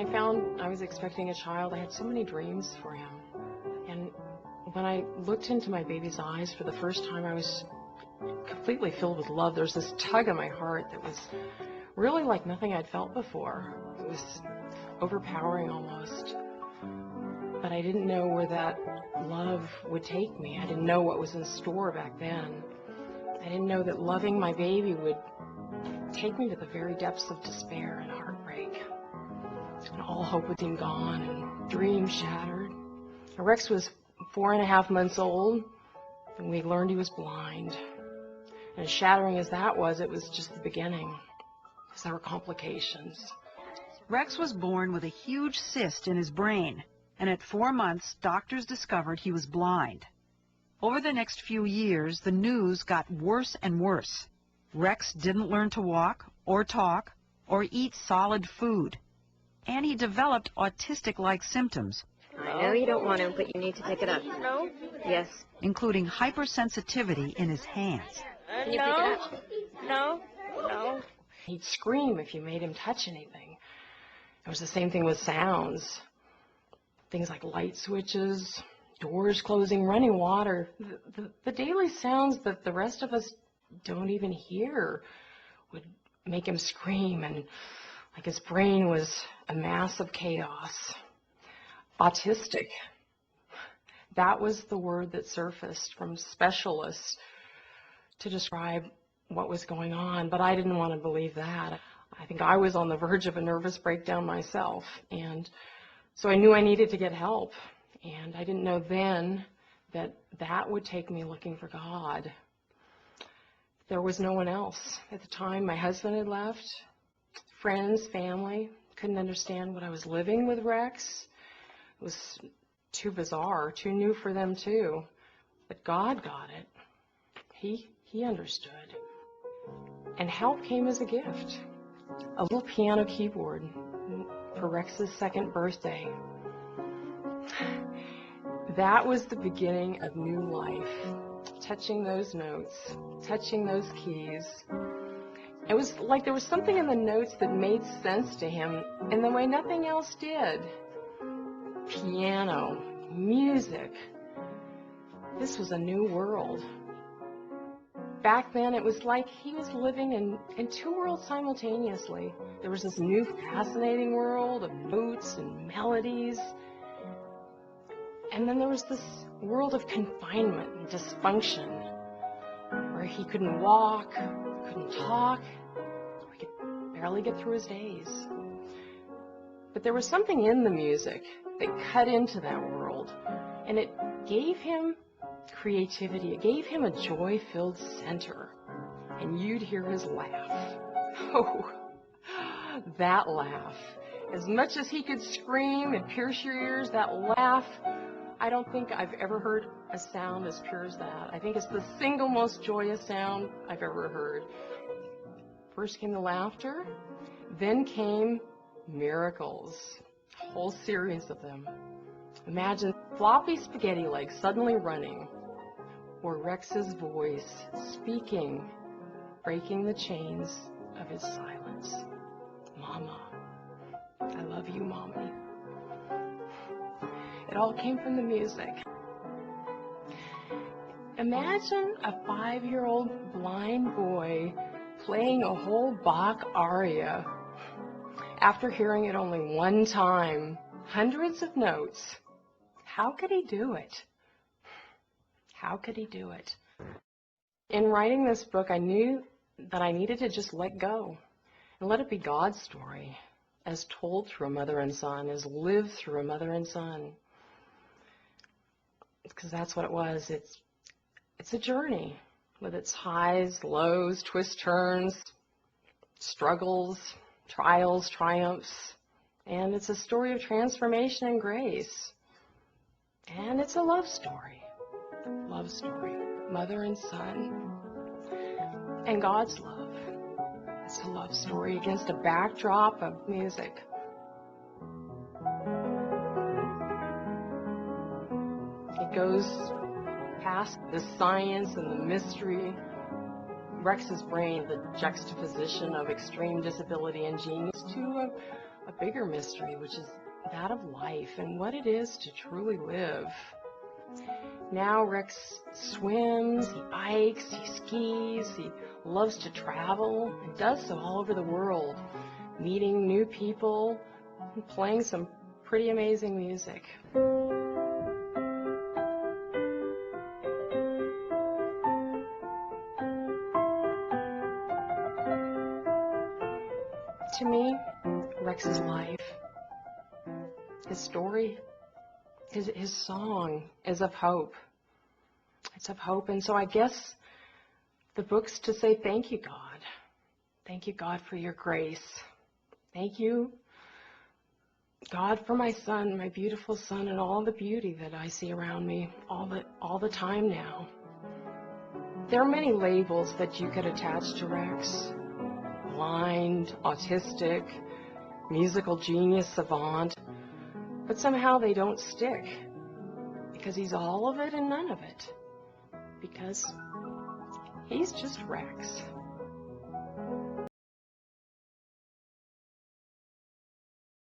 I found I was expecting a child, I had so many dreams for him. And when I looked into my baby's eyes for the first time, I was completely filled with love. There was this tug in my heart that was really like nothing I'd felt before. It was overpowering almost. But I didn't know where that love would take me. I didn't know what was in store back then. I didn't know that loving my baby would take me to the very depths of despair and heartbreak. And all hope would seem gone and dreams shattered. Rex was 4.5 months old, and we learned he was blind. And as shattering as that was, it was just the beginning, because there were complications. Rex was born with a huge cyst in his brain, and at 4 months, doctors discovered he was blind. Over the next few years, the news got worse and worse. Rex didn't learn to walk, or talk, or eat solid food. And he developed autistic-like symptoms. I know you don't want to, but you need to pick it up. No. Yes. Including hypersensitivity in his hands. Can you pick it up? No. No. He'd scream if you made him touch anything. It was the same thing with sounds. Things like light switches, doors closing, running water. The daily sounds that the rest of us don't even hear would make him scream, and like his brain was a mass of chaos. Autistic. That was the word that surfaced from specialists to describe what was going on, but I didn't want to believe that. I think I was on the verge of a nervous breakdown myself, and so I knew I needed to get help, and I didn't know then that that would take me looking for God. There was no one else. At the time, my husband had left. Friends, family, couldn't understand what I was living with Rex. It was too bizarre, too new for them too. But God got it. He understood. And help came as a gift. A little piano keyboard for Rex's 2nd birthday. That was the beginning of new life. Touching those notes, touching those keys. It was like there was something in the notes that made sense to him in the way nothing else did. Piano, music. This was a new world. Back then, it was like he was living in 2 worlds simultaneously. There was this new fascinating world of notes and melodies. And then there was this world of confinement and dysfunction, where he couldn't walk, couldn't talk, he could barely get through his days. But there was something in the music that cut into that world, and it gave him creativity. It gave him a joy-filled center, and you'd hear his laugh. Oh, that laugh. As much as he could scream and pierce your ears, that laugh, I don't think I've ever heard a sound as pure as that. I think it's the single most joyous sound I've ever heard. First came the laughter, then came miracles, a whole series of them. Imagine floppy spaghetti legs suddenly running, or Rex's voice speaking, breaking the chains of his silence. Mama, I love you, Mommy. It all came from the music. Imagine a 5-year-old blind boy playing a whole Bach aria after hearing it only one time, hundreds of notes. How could he do it? How could he do it? In writing this book, I knew that I needed to just let go and let it be God's story, as told through a mother and son, as lived through a mother and son. Because that's what it was. It's a journey with its highs, lows, twists, turns, struggles, trials, triumphs. And it's a story of transformation and grace. And it's a love story. Love story. Mother and son. And God's love. It's a love story against a backdrop of music. It goes past the science and the mystery. Rex's brain, the juxtaposition of extreme disability and genius, to a bigger mystery, which is that of life and what it is to truly live. Now Rex swims, he bikes, he skis, he loves to travel, and does so all over the world, meeting new people and playing some pretty amazing music. To me, Rex's life, his story, his song is of hope. It's of hope. And so I guess the book's to say thank you, God. Thank you, God, for your grace. Thank you, God, for my son, my beautiful son, and all the beauty that I see around me all the time now. There are many labels that you could attach to Rex. Blind, autistic, musical genius, savant, but somehow they don't stick, because he's all of it and none of it, because he's just Rex.